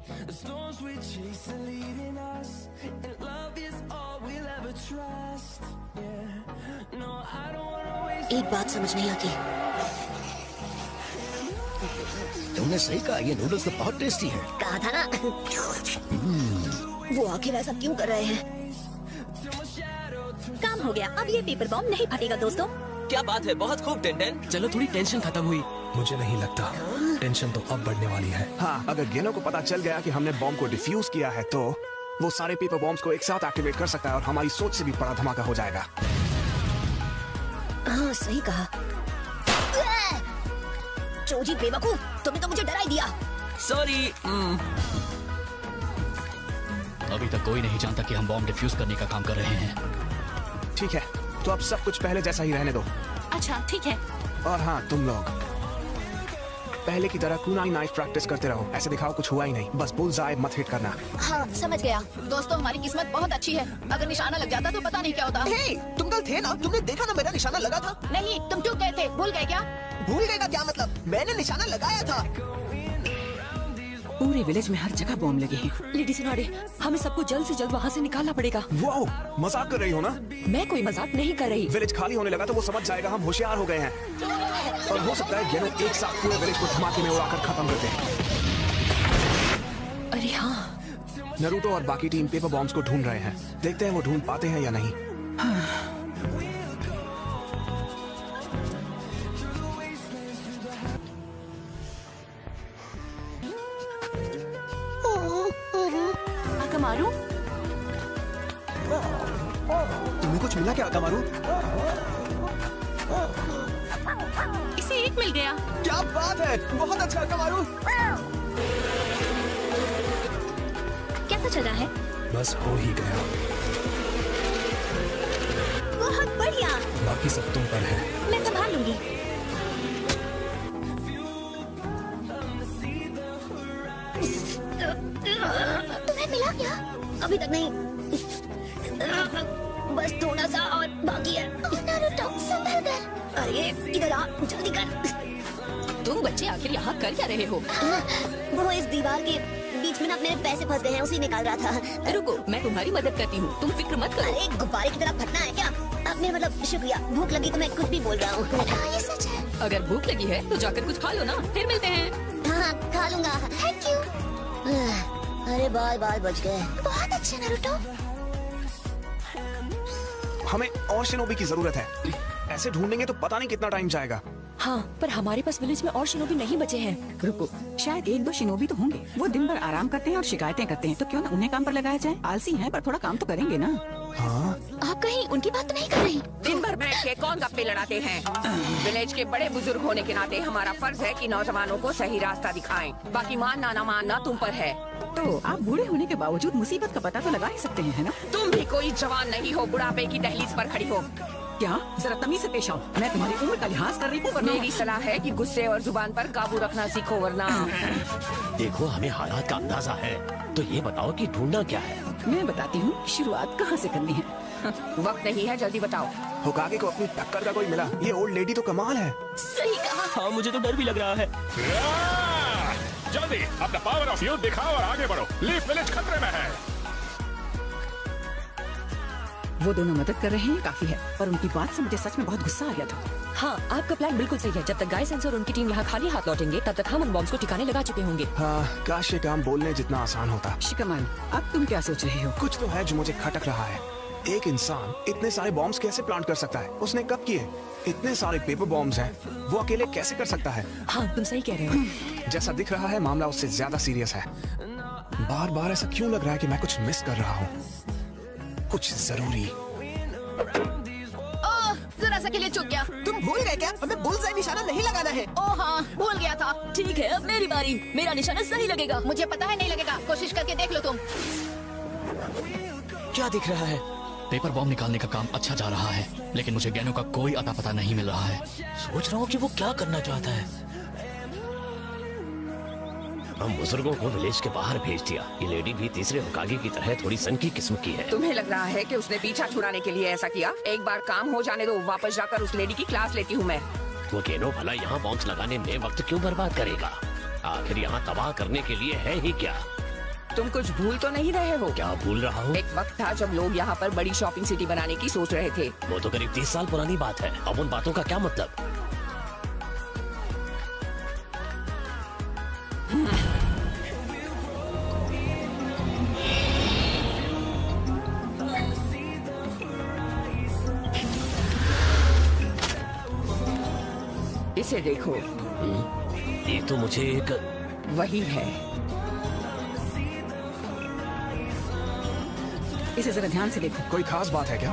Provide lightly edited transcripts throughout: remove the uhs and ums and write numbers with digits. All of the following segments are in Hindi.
एक बात समझ नहीं आती। तुमने सही कहा, ये नूडल्स तो बहुत टेस्टी है। कहा था ना। वो आखिर ऐसा क्यों कर रहे हैं? काम हो गया, अब ये पेपर बॉम्ब नहीं फटेगा दोस्तों। क्या बात है, बहुत खूब टेंटेन। चलो थोड़ी टेंशन खत्म हुई। मुझे नहीं लगता, टेंशन तो अब बढ़ने वाली है। हाँ, अगर गेनो को पता चल गया कि हमने बॉम्ब को डिफ्यूज किया है तो वो सारे पेपर बॉम्ब्स को एक साथ एक्टिवेट कर सकता है और हमारी सोच से भी बड़ा धमाका हो जाएगा। हाँ सही कहा। चोजी बेवकूफ, तुमने तो मुझे डरा ही दिया। सॉरी। अभी तक कोई नहीं जानता कि हम बॉम्ब डिफ्यूज करने का काम कर रहे हैं। ठीक है, तो अब सब कुछ पहले जैसा ही रहने दो। अच्छा ठीक है। और हाँ, तुम लोग पहले की तरह कुनाई नाइफ प्रैक्टिस करते रहो। ऐसे दिखाओ कुछ हुआ ही नहीं, बस बुल्सआई मत हिट करना। हाँ समझ गया। दोस्तों हमारी किस्मत बहुत अच्छी है, अगर निशाना लग जाता तो पता नहीं क्या होता। हे, तुम कल थे ना, तुमने देखा ना मेरा निशाना लगा था। नहीं, तुम चूक गए थे, भूल गए क्या? भूल गए का क्या मतलब, मैंने निशाना लगाया था। पूरे विलेज में हर जगह बॉम्ब लगे हैं। लेडी सिनारे, हमें सबको जल्द से जल्द वहाँ से निकालना पड़ेगा। वाओ, मजाक कर रही हो ना? मैं कोई मजाक नहीं कर रही। विलेज खाली होने लगा तो वो समझ जाएगा हम होशियार हो गए हैं। और हो सकता है गेनो एक साथ पूरे विलेज को धमाके में उड़ाकर खत्म कर दे। अरे हाँ। नरूटो और बाकी टीम पेपर बॉम्ब्स को ढूंढ रहे हैं। देखते हैं वो ढूंढ पाते हैं या नहीं। अकामारू, तुम्हें कुछ मिला क्या अकामारू? इसे एक मिल गया। क्या बात है, बहुत अच्छा अकामारू। कैसा चल रहा है? बस हो ही गया, बहुत बढ़िया। बाकी सब तुम पर है। मैं संभाल लूंगी। तुम्हें मिला क्या? अभी तक नहीं, बस थोड़ा सा और बाकी है। नारुतो संभल कर। अरे इधर आ, जल्दी कर। तुम बच्चे आखिर यहाँ कर क्या रहे हो? वो इस दीवार के बीच में ना मेरे पैसे फंस गए हैं, उसी निकाल रहा था। रुको, मैं तुम्हारी मदद करती हूँ, तुम फिक्र मत करो। अरे गुब्बारे की तरह फटना है क्या? आपने मतलब शुक्रिया, भूख लगी तो मैं कुछ भी बोल रहा हूँ। हाँ ये सच है। अगर भूख लगी है तो जाकर कुछ खा लो ना, फिर मिलते हैं। हाँ खा लूंगा, थैंक यू। अरे बाल बाल बच गए। बहुत अच्छे नारुतो। हमें और शिनोबी की जरूरत है। ऐसे ढूंढेंगे तो पता नहीं कितना टाइम जाएगा। हाँ, पर हमारे पास विलेज में और शिनोबी नहीं बचे हैं। रुको, शायद एक दो शिनोबी तो होंगे। वो दिन भर आराम करते हैं और शिकायतें करते हैं, तो क्यों ना उन्हें काम पर लगाया जाए। आलसी हैं पर थोड़ा काम तो करेंगे ना। हाँ? आप कहीं उनकी बात तो नहीं कर रही? दिन भर बैठ के कौन गप्पे लड़ाते हैं? विलेज के बड़े बुजुर्ग होने के नाते हमारा फर्ज है कि नौजवानों को सही रास्ता दिखाएं। बाकी मानना ना मानना तुम पर है। तो आप बूढ़े होने के बावजूद मुसीबत का पता तो लगा ही सकते हैं, है ना? तुम भी कोई जवान नहीं हो, बुढ़ापे की दहलीज पर खड़ी हो। क्या? जरा तमीज से पेश आओ। मैं तुम्हारी उम्र का लिहाज कर रही हूँ, वरना मेरी सलाह है कि गुस्से और जुबान पर काबू रखना सीखो, वरना। देखो, हमें हालात का अंदाजा है, तो ये बताओ कि ढूंढना क्या है। मैं बताती हूँ शुरुआत कहाँ से करनी है। वक्त नहीं है, जल्दी बताओ। होकागे को अपनी टक्कर का कोई मिला। ये ओल्ड लेडी तो कमाल है। सही कहा। हाँ, मुझे तो डर भी लग रहा है। जल्दी अपना पावर ऑफ यूथ दिखाओ और आगे बढ़ो। लीफ विलेज खतरे में है। वो दोनों मदद कर रहे हैं, काफी है। पर उनकी बात से मुझे सच में बहुत गुस्सा आ गया था। हाँ, आपका प्लान बिल्कुल सही है। जब तक गाय सेंसर और उनकी टीम यहाँ खाली हाथ लौटेंगे, तब तक हम उन बॉम्ब्स को ठिकाने लगा चुके होंगे। हाँ, काश ये काम बोलने जितना आसान होता। शिकामान, अब तुम क्या सोच रहे हो? कुछ तो है जो मुझे खटक रहा है। एक इंसान इतने सारे बॉम्ब्स कैसे प्लांट कर सकता है? उसने कब किए? इतने सारे पेपर बॉम्ब्स हैं, वो अकेले कैसे कर सकता है? हाँ, तुम सही कह रहे हो। जैसा दिख रहा है मामला उससे ज्यादा सीरियस है। बार बार ऐसा क्यों लग रहा है कि मैं कुछ मिस कर रहा हूँ? कुछ जरूरी। जरा सा के लिए चुक गया। तुम भूल गए क्या? हमें बुल्सआई निशाना नहीं लगाना है। ओह हाँ, भूल गया था। ठीक है, अब मेरी बारी। मेरा निशाना सही लगेगा। मुझे पता है नहीं लगेगा, कोशिश करके देख लो तुम। क्या दिख रहा है? पेपर बॉम्ब निकालने का काम अच्छा जा रहा है, लेकिन मुझे गेनो का कोई अता पता नहीं मिल रहा है। सोच रहा हूँ कि वो क्या करना चाहता है। हम बुजुर्गों को विलेज के बाहर भेज दिया। ये लेडी भी तीसरे होकागे की तरह थोड़ी सनकी किस्म की है। तुम्हें लग रहा है कि उसने पीछा छुड़ाने के लिए ऐसा किया? एक बार काम हो जाने दो, वापस जाकर उस लेडी की क्लास लेती हूँ मैं। वो गेनो भला यहाँ बॉम्ब्स लगाने में वक्त क्यों बर्बाद करेगा? आखिर यहाँ तबाह करने के लिए है ही क्या? तुम कुछ भूल तो नहीं रहे हो? क्या भूल रहा हूँ? एक वक्त था जब लोग यहाँ पर बड़ी शॉपिंग सिटी बनाने की सोच रहे थे। वो तो करीब 30 साल पुरानी बात है। अब उन बातों का क्या मतलब? इसे देखो। ये तो मुझे एक वही है। इसे जरा ध्यान से देखो। कोई खास बात है क्या?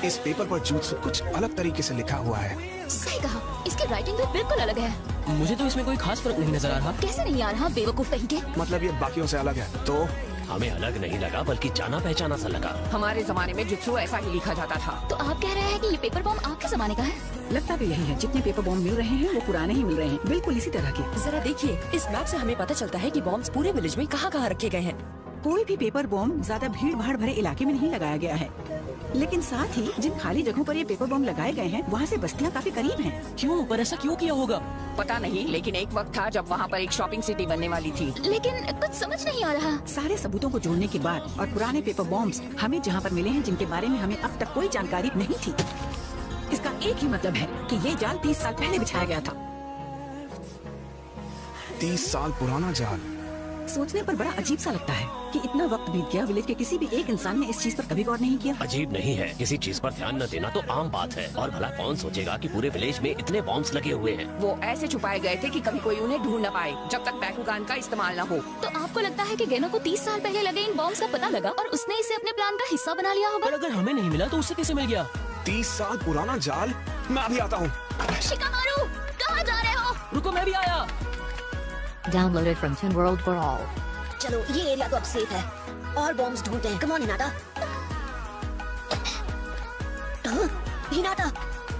इस पेपर पर जुत्सु कुछ अलग तरीके से लिखा हुआ है। सही कहा, इसकी राइटिंग भी बिल्कुल अलग है। मुझे तो इसमें कोई खास फर्क नहीं नजर आ रहा। कैसे नहीं आ रहा, बेवकूफ कहीं के। मतलब ये बाकियों से अलग है तो? हमें अलग नहीं लगा बल्कि जाना पहचाना सा लगा। हमारे जमाने में जुत्सु ऐसा ही लिखा जाता था। तो आप कह रहे हैं कि ये पेपर बॉम्ब आपके जमाने का है? लगता भी यही है। जितने पेपर बॉम्ब मिल रहे हैं वो पुराने ही मिल रहे हैं, बिल्कुल इसी तरह के। जरा देखिए, इस मैप से हमें पता चलता है कि बॉम्ब्स पूरे विलेज में कहाँ रखे गए हैं। कोई भी पेपर बॉम्ब ज्यादा भीड़ भाड़ भरे इलाके में नहीं लगाया गया है, लेकिन साथ ही जिन खाली जगहों पर ये पेपर बॉम्ब लगाए गए हैं वहाँ से बस्तियाँ काफी करीब हैं। क्यों? पर ऐसा क्यों किया होगा? पता नहीं, लेकिन एक वक्त था जब वहाँ पर एक शॉपिंग सिटी बनने वाली थी। लेकिन कुछ समझ नहीं आ रहा। सारे सबूतों को जोड़ने के बाद और पुराने पेपर बॉम्ब्स हमें जहाँ पर मिले हैं जिनके बारे में हमें अब तक कोई जानकारी नहीं थी, इसका एक ही मतलब है कि ये जाल 30 साल पहले बिछाया गया था। 30 साल पुराना जाल। सोचने पर बड़ा अजीब सा लगता है कि इतना वक्त बीत गया, विलेज के किसी भी एक इंसान ने इस चीज पर कभी गौर नहीं किया। अजीब नहीं है, किसी चीज पर ध्यान न देना तो आम बात है। और भला कौन सोचेगा कि पूरे विलेज में इतने बॉम्ब्स लगे हुए हैं। वो ऐसे छुपाए गए थे कि कभी कोई उन्हें ढूंढ न पाए जब तक बैकुगान का इस्तेमाल न हो। तो आपको लगता है कि गेनो को 30 साल पहले लगे इन बॉम्ब्स का पता लगा और उसने इसे अपने प्लान का हिस्सा बना लिया होगा? पर अगर हमें नहीं मिला तो उससे कैसे मिल गया? 30 साल पुराना जाल। मैं अभी आता हूँ। शिकामारू, कहाँ जा रहे हो? रुको, मैं भी आया। Downloaded from Tin World for All. चलो, ये एरिया तो अब सेफ है और बॉम्ब्स ढूंढते हैं। Come on Hinata. हिनाटा,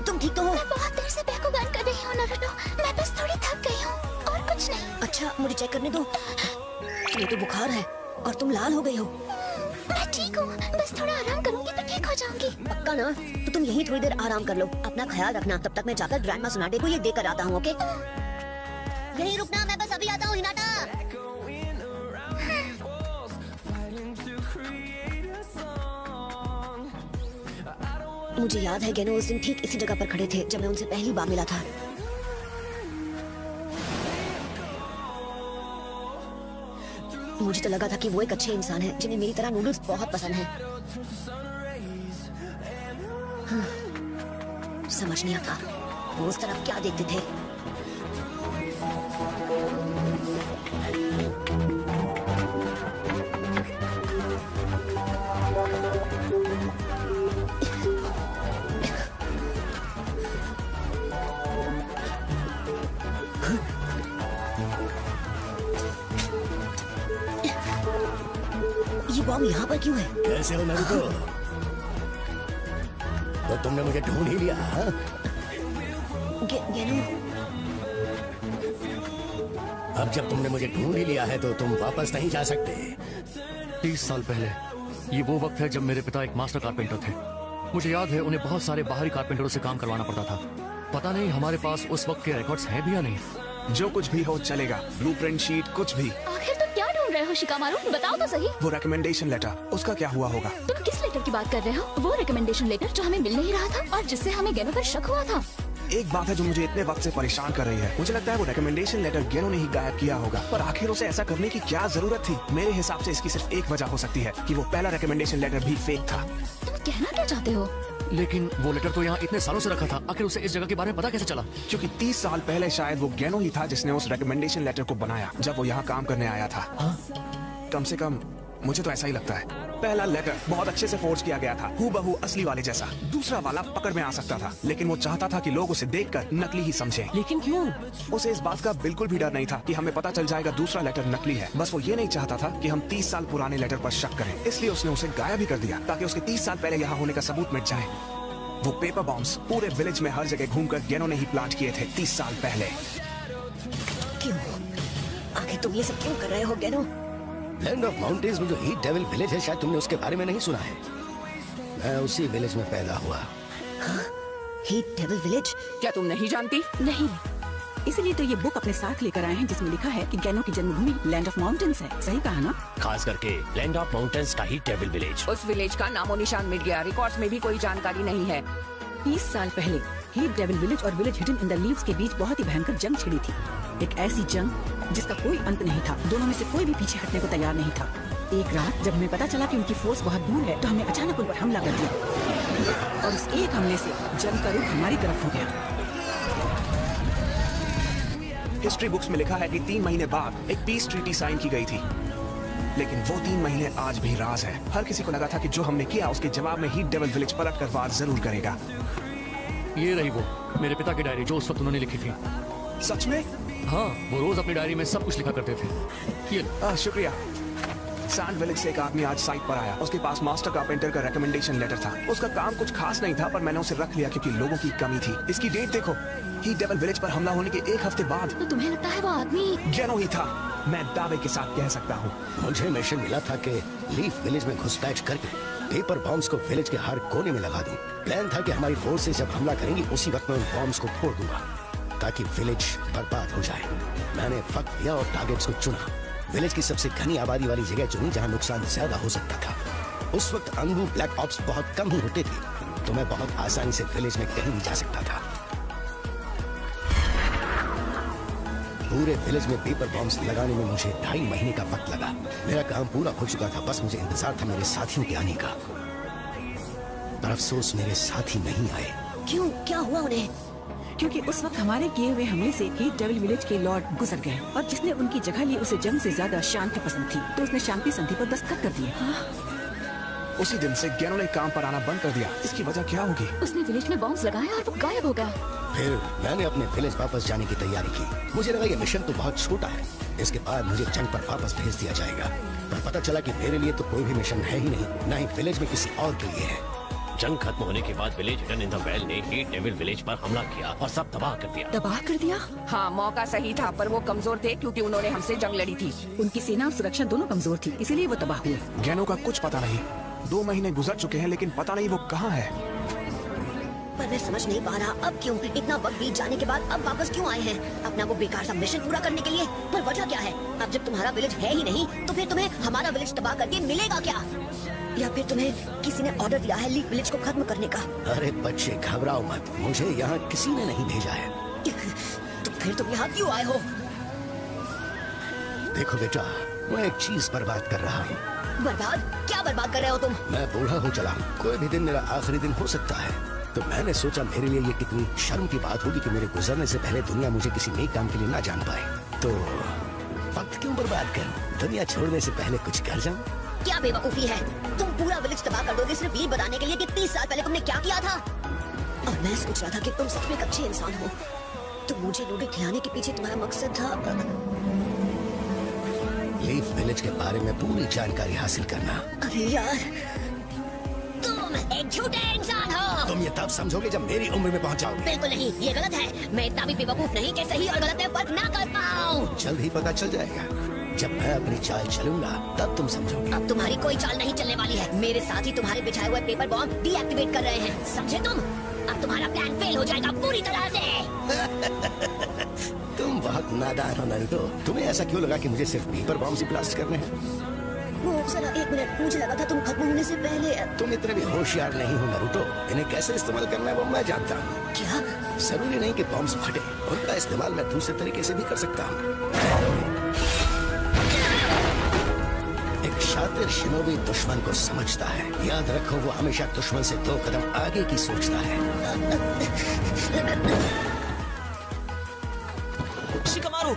तुम ठीक तो हो? मैं बहुत देर से बैकुगान कर रही हूँ नारुतो। मैं बस थोड़ी थक गई हूँ और कुछ नहीं। अच्छा, मुझे चेक करने दो। ये तो बुखार है और तुम लाल हो गई हो। मैं ठीक हूँ, बस थोड़ा आराम करूँगी तो ठीक हो जाऊंगी। पक्का ना? तो तुम यहीं थोड़ी देर आराम कर लो। अपना ख्याल रखना। तब तक मैं जाकर ग्रैंडमा सुनाडे को ये देकर आता हूँ। ओके? नहीं रुकना, मैं बस अभी आता हूँ हिनाटा। मुझे याद है गेनो उस दिन ठीक इसी जगह पर खड़े थे जब मैं उनसे पहली बार मिला था। मुझे तो लगा था कि वो एक अच्छे इंसान हैं जिन्हें मेरी तरह नूडल्स बहुत पसंद हैं। समझ नहीं आता वो उस तरफ क्या देखते थे। ये बॉम्ब यहाँ पर क्यों है? कैसे हो नारुतो? तो तुमने मुझे ढूंढ ही लिया? गेनो, अब जब तुमने मुझे ढूंढ ही लिया है तो तुम वापस नहीं जा सकते। 30 साल पहले ये वो वक्त है जब मेरे पिता एक मास्टर कारपेंटर थे। मुझे याद है उन्हें बहुत सारे बाहरी कारपेंटरों से काम करवाना पड़ता था। पता नहीं हमारे पास उस वक्त के रिकॉर्ड्स हैं भी या नहीं। जो कुछ भी हो चलेगा, ब्लूप्रिंट शीट कुछ भी। आखिर तुम क्या ढूंढ रहे हो शिकामारू? बताओ तो सही। वो रिकमेंडेशन लेटर, उसका क्या हुआ होगा? तुम किस लेटर की बात कर रहे हो? वो रिकमेंडेशन लेटर जो हमें मिल नहीं रहा था और जिससे हमें गेनो पर शक हुआ था। एक बात है जो मुझे इतने वक्त से परेशान कर रही है। मुझे लगता है वो रिकमेंडेशन लेटर गेनो ने ही गायब किया होगा। पर आखिर उसे ऐसा करने की क्या जरूरत थी? मेरे हिसाब से इसकी सिर्फ एक वजह हो सकती है कि वो पहला रिकमेंडेशन लेटर भी फेक था। तुम कहना क्या चाहते हो? लेकिन वो लेटर तो यहाँ इतने सालों से रखा था, आखिर उसे इस जगह के बारे में पता कैसे चला? क्योंकि 30 साल पहले शायद वो गेनो ही था जिसने उस रिकमेंडेशन लेटर को बनाया जब वो यहाँ काम करने आया था। कम से कम मुझे तो ऐसा ही लगता है। पहला लेटर बहुत अच्छे से फोर्ज किया गया था, हूबहू असली वाले जैसा। दूसरा वाला पकड़ में आ सकता था, लेकिन वो चाहता था कि लोग उसे देखकर नकली ही समझें। लेकिन क्यों? उसे इस बात का बिल्कुल भी डर नहीं था कि हमें पता चल जाएगा दूसरा लेटर नकली है। बस वो ये नहीं चाहता था कि हम 30 साल पुराने लेटर पर शक करें। इसलिए उसने उसे गायब ही कर दिया ताकि उसके 30 साल पहले यहाँ होने का सबूत मिट जाए। वो पेपर बॉम्ब्स पूरे विलेज में हर जगह घूमकर गेनो ने ही प्लांट किए थे 30 साल पहले। क्यों? आखिर तुम ये सब क्यों कर रहे हो गेनो? लैंड ऑफ माउंटेन्स में जो हीट डेविल विलेज है, शायद तुमने उसके बारे में नहीं सुना है। मैं उसी विलेज में पैदा हुआ। Heat devil village? क्या तुम नहीं जानती? नहीं। इसीलिए तो ये बुक अपने साथ लेकर आए हैं, जिसमें लिखा है कि गैनो की जन्मभूमि लैंड ऑफ माउंटेन्स है। सही कहा ना? खास करके लैंड ऑफ माउंटेन्स का ही डेविल विलेज। उस विलेज का नामो निशान मिट गया, रिकॉर्ड्स में भी कोई जानकारी नहीं है। 30 साल पहले हीप डेविल विलेज और village hidden in the leaves के बीच बहुत ही भयंकर जंग छिड़ी थी। एक ऐसी जंग जिसका कोई अंत नहीं था। दोनों में से कोई भी पीछे हटने को तैयार नहीं था। एक रात जब हमें पता चला कि उनकी फोर्स बहुत दूर है, तो हमने अचानक उन पर हमला कर दिया और उस एक हमले से जंग का रुख हमारी तरफ हो गया। हिस्ट्री बुक्स में लिखा है कि 3 महीने बाद एक पीस ट्रीटी साइन की गई थी, लेकिन वो 3 महीने आज भी राज है। हर किसी को लगा था कि जो हमने किया उसके जवाब में हीट डेविल विलेज पलट कर वार जरूर करेगा। ये रही वो मेरे पिता की डायरी जो उस वक्त उन्होंने लिखी थी। सच में? हाँ, वो रोज अपनी डायरी में सब कुछ लिखा करते थे। ये शुक्रिया। सैंड विलेज से एक आदमी आज साइट पर आया। उसके पास मास्टर कारपेंटर का रिकमेंडेशन लेटर था। उसका काम कुछ खास नहीं था, पर मैंने उसे रख लिया क्योंकि लोगों की कमी थी। इसकी डेट देखो, हीट डेविल विलेज पर हमला होने के 1 हफ्ते बाद। तो तुम्हें लगता है वो आदमी गैनो ही था? मैं दावे के साथ कह सकता हूँ। मुझे मिशन मिला था कि लीफ विलेज में घुसपैठ करके पेपर बॉम्ब्स को विलेज के हर कोने में लगा दूं। प्लान था कि हमारी फोर्सेस जब हमला करेंगी उसी वक्त मैं उन बॉम्ब्स को फोड़ दूंगा ताकि विलेज बर्बाद हो जाए। मैंने वक्त लिया और टारगेट्स को चुना। विलेज की सबसे घनी आबादी वाली जगह चुनी जहां नुकसान ज्यादा हो सकता था। उस वक्त अंगू ब्लैक ऑप्स बहुत कम ही होते थे, तो मैं बहुत आसानी से विलेज में कहीं भी जा सकता था। पूरे विलेज में पेपर बॉम्ब्स लगाने में मुझे 2.5 महीने का वक्त लगा। मेरा काम पूरा हो चुका था, बस मुझे इंतजार था मेरे साथियों के आने का। पर अफसोस मेरे साथी नहीं आए। क्यों? क्या हुआ उन्हें? क्योंकि उस वक्त हमारे किए हुए हमले से हीट डेविल विलेज के लॉर्ड गुजर गए और जिसने उनकी जगह ली उसे जंग से ज्यादा शांति पसंद थी, तो उसने शांति संधि पर दस्तखत कर दिए। उसी दिन से गैनो ने काम पर आना बंद कर दिया। इसकी वजह क्या होगी? उसने विलेज में बॉम्ब्स लगाए और वो गायब हो गया। फिर मैंने अपने विलेज वापस जाने की तैयारी की। मुझे लगा ये मिशन तो बहुत छोटा है, इसके बाद मुझे जंग पर वापस भेज दिया जाएगा। पर पता चला कि मेरे लिए तो कोई भी मिशन है ही नहीं, न ही विलेज में किसी और के लिए है। जंग खत्म होने के बाद village hidden in the well ने हीट डेविल विलेज पर हमला किया और सब तबाह कर दिया। तबाह कर दिया? हाँ, मौका सही था, पर वो कमजोर थे क्योंकि उन्होंने हमसे जंग लड़ी थी। उनकी सेना और सुरक्षा दोनों कमजोर थी, इसीलिए वो तबाह हुए। गैनो का कुछ पता नहीं। 2 महीने गुजर चुके हैं, लेकिन पता नहीं वो कहाँ है। पर मैं समझ नहीं पा रहा अब क्यों इतना वक्त बीत जाने के बाद अब वापस क्यों आए हैं? अपना वो बेकार सा मिशन पूरा करने के लिए। पर वजह क्या है? अब जब तुम्हारा विलेज है ही नहीं, तो फिर तुम्हें हमारा विलेज तबाह करके मिलेगा क्या? या फिर तुम्हें किसी ने ऑर्डर दिया है लीफ विलेज को खत्म करने का? अरे बच्चे घबराओ मत, मुझे यहाँ किसी ने नहीं भेजा है। तो फिर तुम यहाँ क्यों आए हो? देखो बेटा, मैं एक चीज बर्बाद कर रहा हूँ। बर्बाद? क्या बर्बाद कर रहे हो तुम? मैं बूढ़ा हो चला हूँ, कोई भी दिन मेरा आखिरी दिन हो सकता है। तो मैंने सोचा मेरे लिए ये कितनी शर्म की बात होगी कि मेरे गुजरने से पहले दुनिया मुझे किसी नए काम के लिए ना जान पाए। तो वक्त क्यों बर्बाद करूं? दुनिया छोड़ने से पहले कुछ कर जाऊं। क्या बेवकूफी है? तुम पूरा विलेज तबाह कर दोगे सिर्फ ये बताने के लिए कि 30 साल पहले तुमने क्या किया था? और मैं सोच रहा था कि तुम सच में एक अच्छे इंसान हो, तो मुझे रोटी खिलाने के पीछे तुम्हारा मकसद था लीफ विलेज के बारे में पूरी जानकारी हासिल करना। अरे यार, तुम एक झूठे इंसान हो। तुम ये तब समझोगे जब मेरी उम्र में पहुंच जाओगे। बिल्कुल नहीं, ये गलत है। मैं इतना भी बेवकूफ नहीं कि सही और गलत में फर्क ना कर पाऊं। जल्द ही पता चल जाएगा। जब मैं अपनी चाल चलूंगा तब तुम समझोगे। अब तुम्हारी कोई चाल नहीं चलने वाली है। मेरे साथी तुम्हारे बिछाए हुए पेपर बॉम्ब डीएक्टिवेट कर रहे हैं, समझे तुम? अब तुम्हारा प्लान फेल हो जाएगा पूरी तरह से। तुम बहुत नादान हो नारुतो। तुम्हें ऐसा क्यों लगा कि मुझे सिर्फ पेपर बॉम्ब से ब्लास्ट करने हैं? वो जरा 1 मिनट, मुझे लगा था तुम खत्म होने से पहले। तुम इतने भी होशियार नहीं हो नारुतो। इन्हें कैसे इस्तेमाल करना है वो मैं जानता हूँ। क्या? जरूरी नहीं कि बॉम्ब्स फटे, उनका इस्तेमाल मैं दूसरे तरीके से भी कर सकता हूँ। एक शातिर शिनोबी दुश्मन को समझता है। याद रखो, वो हमेशा दुश्मन से 2 कदम आगे की सोचता है। शिकमारू,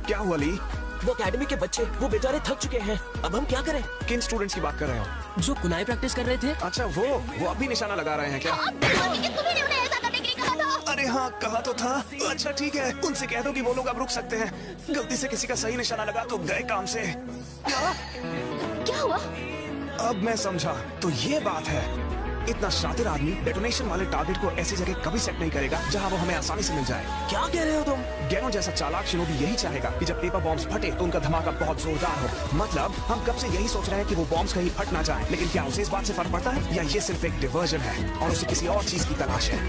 क्या हुआ ली? वो एकेडमी के बच्चे, वो बेचारे थक चुके हैं। अब हम क्या करें? किन स्टूडेंट्स की बात कर रहे हो? जो कुनाई प्रैक्टिस कर रहे थे। अच्छा, वो अभी निशाना लगा रहे हैं क्या? तुम्हें उन्हें ऐसा करने के लिए कहा था। अरे हाँ, कहा तो था। अच्छा ठीक है, उनसे कह दो कि वो लोग अब रुक सकते हैं। गलती से किसी का सही निशाना लगा तो गए काम से। क्या हुआ? अब मैं समझा, तो ये बात है। इतना शातिर आदमी डेटोनेशन वाले टारगेट को ऐसी जगह कभी सेट नहीं करेगा जहां वो हमें आसानी से मिल जाए। क्या कह रहे हो तुम? गैनो जैसा चालाक शिनोबी यही चाहेगा कि जब पेपर बॉम्ब्स फटे तो उनका धमाका बहुत जोरदार हो। मतलब हम कब से यही सोच रहे हैं कि वो बॉम्ब्स कहीं फट ना जाए, लेकिन क्या उसे इस बात से फर्क पड़ता है या ये सिर्फ एक डिवर्जन है और उसे किसी और चीज की तलाश है?